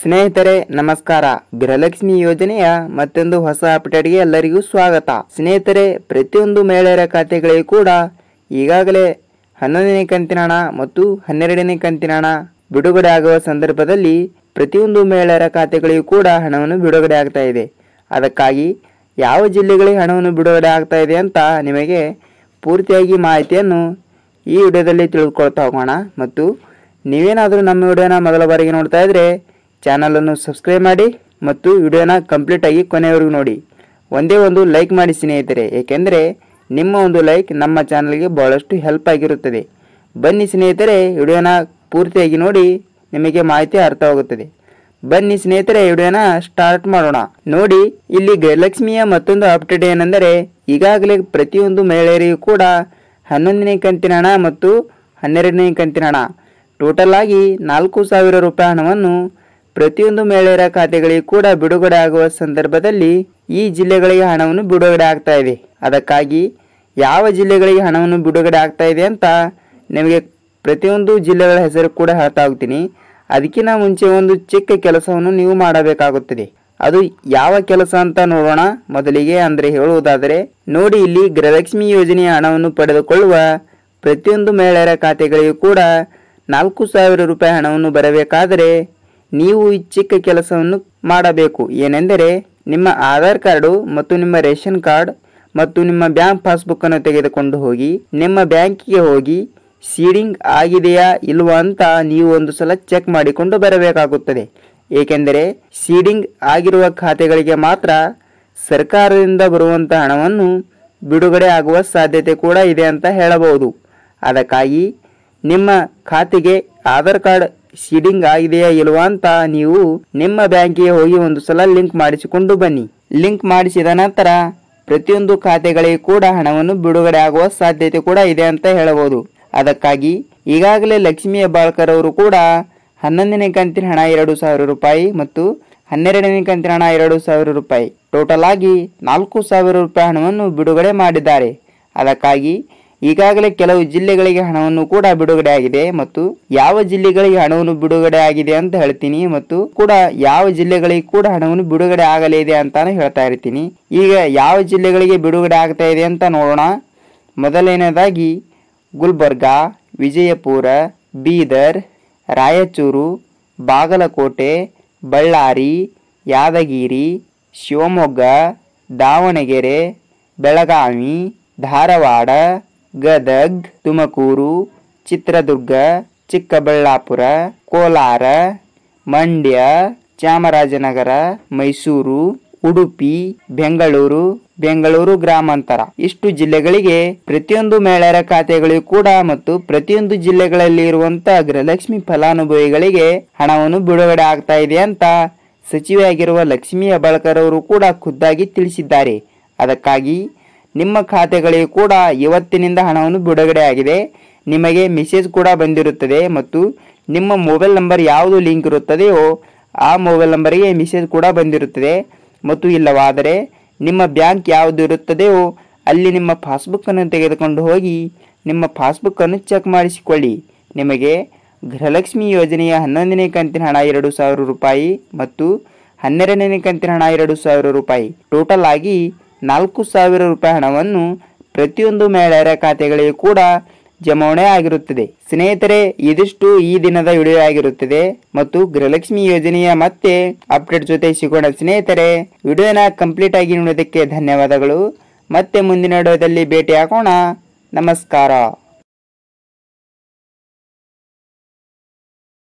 ಸ್ನೇಹಿತರೆ ನಮಸ್ಕಾರ. ಗೃಹಲಕ್ಷ್ಮಿ ಯೋಜನೆಯ ಮತ್ತೊಂದು ಹೊಸ ಅಪ್ಡೇಟ್ಗೆ ಎಲ್ಲರಿಗೂ ಸ್ವಾಗತ. ಸ್ನೇಹಿತರೆ, ಪ್ರತಿಯೊಂದು ಮಹಿಳೆಯರ ಖಾತೆಗಳಿಗೆ ಕೂಡ ಈಗಾಗಲೇ 11ನೇ ಕಂತಿನ ಹಣ ಮತ್ತು 12ನೇ ಕಂತಿನ ಹಣ ಬಿಡುಗಡೆ ಆಗುವ ಸಂದರ್ಭದಲ್ಲಿ ಪ್ರತಿಯೊಂದು ಮಹಿಳೆಯರ ಖಾತೆಗಳಿಗೂ ಕೂಡ ಹಣವನ್ನು ಬಿಡುಗಡೆ ಆಗ್ತಾ ಇದೆ. ಅದಕ್ಕಾಗಿ ಯಾವ ಜಿಲ್ಲೆಗಳಿಗೆ ಹಣವನ್ನು ಬಿಡುಗಡೆ ಆಗ್ತಾ ಇದೆ ಅಂತ ನಿಮಗೆ ಪೂರ್ತಿಯಾಗಿ ಮಾಹಿತಿಯನ್ನು ಈ ವಿಡಿಯೋದಲ್ಲಿ ತಿಳಿದುಕೊಳ್ತಾ ಹೋಗೋಣ. ಮತ್ತು ನೀವೇನಾದರೂ ನಮ್ಮ ವಿಡಿಯೋನ ಮೊದಲ ಬಾರಿಗೆ ನೋಡ್ತಾ ಇದ್ದರೆ ಚಾನಲನ್ನು ಸಬ್ಸ್ಕ್ರೈಬ್ ಮಾಡಿ ಮತ್ತು ವಿಡಿಯೋನ ಕಂಪ್ಲೀಟಾಗಿ ಕೊನೆಯವರೆಗೂ ನೋಡಿ. ಒಂದೇ ಒಂದು ಲೈಕ್ ಮಾಡಿ ಸ್ನೇಹಿತರೆ, ಏಕೆಂದರೆ ನಿಮ್ಮ ಒಂದು ಲೈಕ್ ನಮ್ಮ ಚಾನಲ್ಗೆ ಬಹಳಷ್ಟು ಹೆಲ್ಪ್ ಆಗಿರುತ್ತದೆ. ಬನ್ನಿ ಸ್ನೇಹಿತರೆ, ವಿಡಿಯೋನ ಪೂರ್ತಿಯಾಗಿ ನೋಡಿ, ನಿಮಗೆ ಮಾಹಿತಿ ಅರ್ಥವಾಗುತ್ತದೆ. ಬನ್ನಿ ಸ್ನೇಹಿತರೆ, ವಿಡಿಯೋನ ಸ್ಟಾರ್ಟ್ ಮಾಡೋಣ. ನೋಡಿ, ಇಲ್ಲಿ ಗೃಹಲಕ್ಷ್ಮಿಯ ಮತ್ತೊಂದು ಅಪ್ಡೇಟ್ ಏನೆಂದರೆ, ಈಗಾಗಲೇ ಪ್ರತಿಯೊಂದು ಮಹಿಳೆಯರಿಗೂ ಕೂಡ 11ನೇ ಕಂತಿನ ಹಣ ಮತ್ತು 12ನೇ ಕಂತಿನ ಹಣ ಟೋಟಲ್ ಆಗಿ 4,000 ರೂಪಾಯಿ ಹಣವನ್ನು ಪ್ರತಿಯೊಂದು ಮಹಿಳೆಯರ ಖಾತೆಗಳಿಗೆ ಕೂಡ ಬಿಡುಗಡೆ ಆಗುವ ಸಂದರ್ಭದಲ್ಲಿ ಈ ಜಿಲ್ಲೆಗಳಿಗೆ ಹಣವನ್ನು ಬಿಡುಗಡೆ ಆಗ್ತಾ ಇದೆ. ಅದಕ್ಕಾಗಿ ಯಾವ ಜಿಲ್ಲೆಗಳಿಗೆ ಹಣವನ್ನು ಬಿಡುಗಡೆ ಆಗ್ತಾ ಇದೆ ಅಂತ ನಿಮಗೆ ಪ್ರತಿಯೊಂದು ಜಿಲ್ಲೆಗಳ ಹೆಸರು ಕೂಡ ಹೇಳ್ತಾ ಹೋಗ್ತೀನಿ. ಅದಕ್ಕಿಂತ ಮುಂಚೆ ಒಂದು ಚಿಕ್ಕ ಕೆಲಸವನ್ನು ನೀವು ಮಾಡಬೇಕಾಗುತ್ತದೆ. ಅದು ಯಾವ ಕೆಲಸ ಅಂತ ನೋಡೋಣ. ಮೊದಲಿಗೆ ಅಂದರೆ ಹೇಳುವುದಾದರೆ, ನೋಡಿ, ಇಲ್ಲಿ ಗೃಹಲಕ್ಷ್ಮಿ ಯೋಜನೆಯ ಹಣವನ್ನು ಪಡೆದುಕೊಳ್ಳುವ ಪ್ರತಿಯೊಂದು ಮಹಿಳೆಯರ ಖಾತೆಗಳಿಗೂ ಕೂಡ 4,000 ರೂಪಾಯಿ ಹಣವನ್ನು ಬರಬೇಕಾದರೆ ನೀವು ಈ ಚಿಕ್ಕ ಕೆಲಸವನ್ನು ಮಾಡಬೇಕು. ಏನೆಂದರೆ, ನಿಮ್ಮ ಆಧಾರ್ ಕಾರ್ಡು ಮತ್ತು ನಿಮ್ಮ ರೇಷನ್ ಕಾರ್ಡ್ ಮತ್ತು ನಿಮ್ಮ ಬ್ಯಾಂಕ್ ಪಾಸ್ಬುಕ್ಕನ್ನು ತೆಗೆದುಕೊಂಡು ಹೋಗಿ ನಿಮ್ಮ ಬ್ಯಾಂಕಿಗೆ ಹೋಗಿ ಸೀಡಿಂಗ್ ಆಗಿದೆಯಾ ಇಲ್ವಾ ಅಂತ ನೀವು ಒಂದು ಸಲ ಚೆಕ್ ಮಾಡಿಕೊಂಡು ಬರಬೇಕಾಗುತ್ತದೆ. ಏಕೆಂದರೆ ಸೀಡಿಂಗ್ ಆಗಿರುವ ಖಾತೆಗಳಿಗೆ ಮಾತ್ರ ಸರ್ಕಾರದಿಂದ ಬರುವಂಥ ಹಣವನ್ನು ಬಿಡುಗಡೆ ಆಗುವ ಸಾಧ್ಯತೆ ಕೂಡ ಇದೆ ಅಂತ ಹೇಳಬಹುದು. ಅದಕ್ಕಾಗಿ ನಿಮ್ಮ ಖಾತೆಗೆ ಆಧಾರ್ ಕಾರ್ಡ್ ಸೀಡಿಂಗ್ ಆಗಿದೆಯಾ ಇಲ್ವಾ ಅಂತ ನೀವು ನಿಮ್ಮ ಬ್ಯಾಂಕಿಗೆ ಹೋಗಿ ಒಂದು ಸಲ ಲಿಂಕ್ ಮಾಡಿಸಿಕೊಂಡು ಬನ್ನಿ. ಲಿಂಕ್ ಮಾಡಿಸಿದ ನಂತರ ಪ್ರತಿಯೊಂದು ಖಾತೆಗಳಿಗೆ ಕೂಡ ಹಣವನ್ನು ಬಿಡುಗಡೆ ಆಗುವ ಸಾಧ್ಯತೆ ಕೂಡ ಇದೆ ಅಂತ ಹೇಳಬಹುದು. ಅದಕ್ಕಾಗಿ ಈಗಾಗಲೇ ಲಕ್ಷ್ಮೀ ಹೆಬ್ಬಾಳ್ಕರ್ ಅವರು ಕೂಡ 11ನೇ ಕಂತಿನ ಹಣ 2,000 ರೂಪಾಯಿ ಮತ್ತು 12ನೇ ಕಂತಿನ ಹಣ 2,000 ರೂಪಾಯಿ ಟೋಟಲ್ ಆಗಿ 4,000 ರೂಪಾಯಿ ಹಣವನ್ನು ಬಿಡುಗಡೆ ಮಾಡಿದ್ದಾರೆ. ಅದಕ್ಕಾಗಿ ಈಗಾಗಲೇ ಕೆಲವು ಜಿಲ್ಲೆಗಳಿಗೆ ಹಣವನ್ನು ಕೂಡ ಬಿಡುಗಡೆ ಆಗಿದೆ ಮತ್ತು ಯಾವ ಜಿಲ್ಲೆಗಳಿಗೆ ಹಣವನ್ನು ಬಿಡುಗಡೆ ಆಗಿದೆ ಅಂತ ಹೇಳ್ತೀನಿ ಮತ್ತು ಕೂಡ ಯಾವ ಜಿಲ್ಲೆಗಳಿಗೆ ಕೂಡ ಹಣವನ್ನು ಬಿಡುಗಡೆ ಆಗಲಿದೆ ಅಂತಾನು ಹೇಳ್ತಾ ಇರ್ತೀನಿ. ಈಗ ಯಾವ ಜಿಲ್ಲೆಗಳಿಗೆ ಬಿಡುಗಡೆ ಆಗ್ತಾ ಇದೆ ಅಂತ ನೋಡೋಣ. ಮೊದಲನೇದಾಗಿ ಗುಲ್ಬರ್ಗಾ, ವಿಜಯಪುರ, ಬೀದರ್, ರಾಯಚೂರು, ಬಾಗಲಕೋಟೆ, ಬಳ್ಳಾರಿ, ಯಾದಗಿರಿ, ಶಿವಮೊಗ್ಗ, ದಾವಣಗೆರೆ, ಬೆಳಗಾವಿ, ಧಾರವಾಡ, ಗದಗ್, ತುಮಕೂರು, ಚಿತ್ರದುರ್ಗ, ಚಿಕ್ಕಬಳ್ಳಾಪುರ, ಕೋಲಾರ, ಮಂಡ್ಯ, ಚಾಮರಾಜನಗರ, ಮೈಸೂರು, ಉಡುಪಿ, ಬೆಂಗಳೂರು ಗ್ರಾಮಾಂತರ ಇಷ್ಟು ಜಿಲ್ಲೆಗಳಿಗೆ ಪ್ರತಿಯೊಂದು ಮಹಿಳೆಯರ ಖಾತೆಗಳಿಗೂ ಕೂಡ ಮತ್ತು ಪ್ರತಿಯೊಂದು ಜಿಲ್ಲೆಗಳಲ್ಲಿ ಇರುವಂತಹ ಗೃಹಲಕ್ಷ್ಮಿ ಫಲಾನುಭವಿಗಳಿಗೆ ಹಣವನ್ನು ಬಿಡುಗಡೆ ಆಗ್ತಾ ಇದೆ ಅಂತ ಸಚಿವೆಯಾಗಿರುವ ಲಕ್ಷ್ಮೀ ಹೆಬ್ಬಾಳ್ಕರ್ ಅವರು ಕೂಡ ಖುದ್ದಾಗಿ ತಿಳಿಸಿದ್ದಾರೆ. ಅದಕ್ಕಾಗಿ ನಿಮ್ಮ ಖಾತೆಗಳಿಗೆ ಕೂಡ ಇವತ್ತಿನಿಂದ ಹಣವನ್ನು ಬಿಡುಗಡೆ ಆಗಿದೆ. ನಿಮಗೆ ಮೆಸೇಜ್ ಕೂಡ ಬಂದಿರುತ್ತದೆ ಮತ್ತು ನಿಮ್ಮ ಮೊಬೈಲ್ ನಂಬರ್ ಯಾವುದು ಲಿಂಕ್ ಇರುತ್ತದೆಯೋ ಆ ಮೊಬೈಲ್ ನಂಬರಿಗೆ ಮೆಸೇಜ್ ಕೂಡ ಬಂದಿರುತ್ತದೆ. ಮತ್ತು ಇಲ್ಲವಾದರೆ ನಿಮ್ಮ ಬ್ಯಾಂಕ್ ಯಾವುದು ಇರುತ್ತದೆಯೋ ಅಲ್ಲಿ ನಿಮ್ಮ ಪಾಸ್ಬುಕ್ಕನ್ನು ತೆಗೆದುಕೊಂಡು ಹೋಗಿ ನಿಮ್ಮ ಪಾಸ್ಬುಕ್ಕನ್ನು ಚೆಕ್ ಮಾಡಿಸಿಕೊಳ್ಳಿ. ನಿಮಗೆ ಗೃಹಲಕ್ಷ್ಮಿ ಯೋಜನೆಯ 11ನೇ ಕಂತಿನ ಹಣ 2,000 ರೂಪಾಯಿ ಮತ್ತು 12ನೇ ಕಂತಿನ ಹಣ 2,000 ರೂಪಾಯಿ ಟೋಟಲ್ ಆಗಿ 4,000 ರೂಪಾಯಿ ಹಣವನ್ನು ಪ್ರತಿಯೊಂದು ಮಹಿಳೆಯರ ಖಾತೆಗಳಿಗೆ ಕೂಡ ಜಮಾವಣೆ ಆಗಿರುತ್ತದೆ. ಸ್ನೇಹಿತರೆ, ಇದಿಷ್ಟು ಈ ದಿನದ ವಿಡಿಯೋ ಆಗಿರುತ್ತದೆ ಮತ್ತು ಗೃಹಲಕ್ಷ್ಮಿ ಯೋಜನೆಯ ಮತ್ತೆ ಅಪ್ಡೇಟ್ ಜೊತೆ ಸಿಗೋಣ. ಸ್ನೇಹಿತರೆ, ವಿಡಿಯೋನ ಕಂಪ್ಲೀಟ್ ಆಗಿ ನೋಡೋದಕ್ಕೆ ಧನ್ಯವಾದಗಳು. ಮತ್ತೆ ಮುಂದಿನ ವಿಡಿಯೋದಲ್ಲಿ ಭೇಟಿ ಆಗೋಣ. ನಮಸ್ಕಾರ.